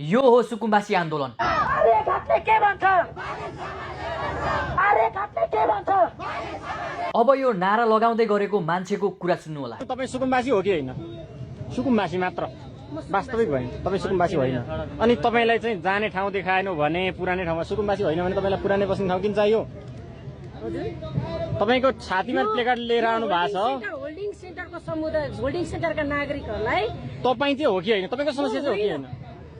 यो हो सुकुम्बासी आन्दोलन। अब यो नारा लगाउँदै गरेको मान्छेको कुरा सुन्नु होला। तपाईँ सुकुम्बासी हो कि होइन? सुकुम्बासी मात्र, वास्तविक होइन। तपाईँ सुकुम्बासी होइन, अनि तपाईँलाई चाहिँ जाने ठाउँ देखाएन भने, पुरानै ठाउँमा सुकुम्बासी होइन भने तपाईँलाई पुरानै बस्ने ठाउँ किन चाहियो? तपाईँको छातीमा प्लेकार्ड लिएर आउनु भएको छ। होल्डिङ सेन्टरको समुदाय, होल्डिङ सेन्टरका नागरिकहरूलाई तपाईँ चाहिँ हो कि होइन? तपाईँको समस्या चाहिँ हो कि होइन?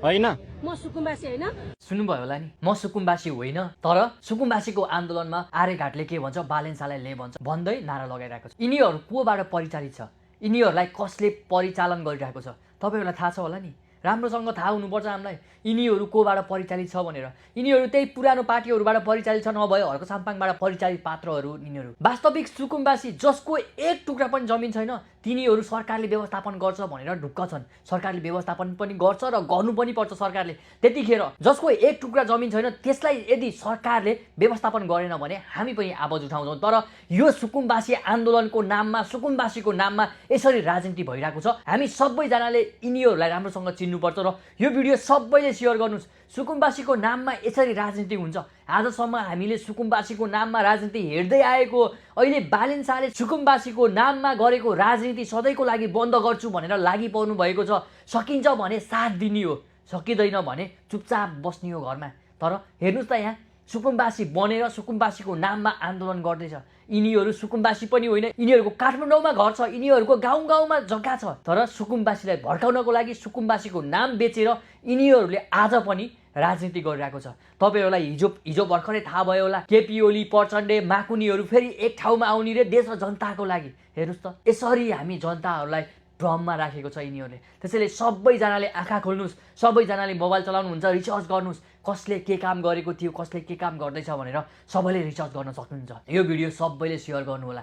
होइन, म सुकुम्बासी होइन। सुन्नुभयो होला नि, म सुकुम्बासी होइन, तर सुकुम्बासीको आन्दोलनमा आर्यघाटले के भन्छ, बालेन्सालाई ले भन्छ भन्दै नारा लगाइरहेको छ। यिनीहरू कोबाट परिचालित छ? यिनीहरूलाई कसले परिचालन गरिरहेको छ? तपाईँहरूलाई थाहा छ होला नि, राम्रोसँग थाहा हुनुपर्छ हामीलाई यिनीहरू कोबाट परिचालित छ भनेर। यिनीहरू त्यही पुरानो पार्टीहरूबाट परिचालित छ, नभए हर्क साम्पाङबाट परिचालित पात्रहरू यिनीहरू। वास्तविक सुकुम्बासी जसको एक टुक्रा पनि जमिन छैन, तिनीहरू सरकारले व्यवस्थापन गर्छ भनेर ढुक्क छन्। सरकारले व्यवस्थापन पनि गर्छ र गर्नु पनि पर्छ सरकारले। त्यतिखेर जसको एक टुक्रा जमिन छैन त्यसलाई यदि सरकारले व्यवस्थापन गरेन भने हामी पनि आवाज उठाउँछौँ। तर यो सुकुम्बासी आन्दोलनको नाममा, सुकुम्बासीको नाममा यसरी राजनीति भइरहेको छ। हामी सबैजनाले यिनीहरूलाई राम्रोसँग चिन्नुपर्छ र यो भिडियो सबैले सेयर गर्नुहोस्। सुकुम्बासीको नाममा यसरी राजनीति हुन्छ। आजसम्म हामीले सुकुम्बासीको नाममा राजनीति हेर्दै आएको, अहिले बालेन्साले सुकुम्बासीको नाममा गरेको राजनीति सधैँको लागि बन्द गर्छु भनेर लागि पर्नु भएको छ। सकिन्छ भने साथ दिने हो, सकिँदैन भने चुपचाप बस्ने हो घरमा। तर हेर्नुहोस् त, यहाँ सुकुम्बासी बनेर सुकुम्बासीको नाममा आन्दोलन गर्दैछ। यिनीहरू सुकुम्बासी पनि होइन, यिनीहरूको काठमाडौँमा घर छ, यिनीहरूको गाउँ गाउँमा जग्गा छ। तर सुकुम्बासीलाई भड्काउनको लागि सुकुम्बासीको नाम बेचेर यिनीहरूले आज पनि राजनीति गरिरहेको छ। तपाईँहरूलाई हिजो भर्खरै थाहा भयो होला, केपी ओली, प्रचण्डे, माकुनीहरू फेरि एक ठाउँमा आउने रे देश र जनताको लागि। हेर्नुहोस् त, यसरी हामी जनताहरूलाई भ्रममा राखेको छ यिनीहरूले। त्यसैले सबैजनाले आँखा खोल्नुहोस्, सबैजनाले मोबाइल चलाउनुहुन्छ, रिसर्च गर्नुहोस्, कसले के काम गरेको थियो, कसले के काम गर्दैछ भनेर सबैले रिसर्च गर्न सक्नुहुन्छ। यो भिडियो सबैले सेयर गर्नु होला।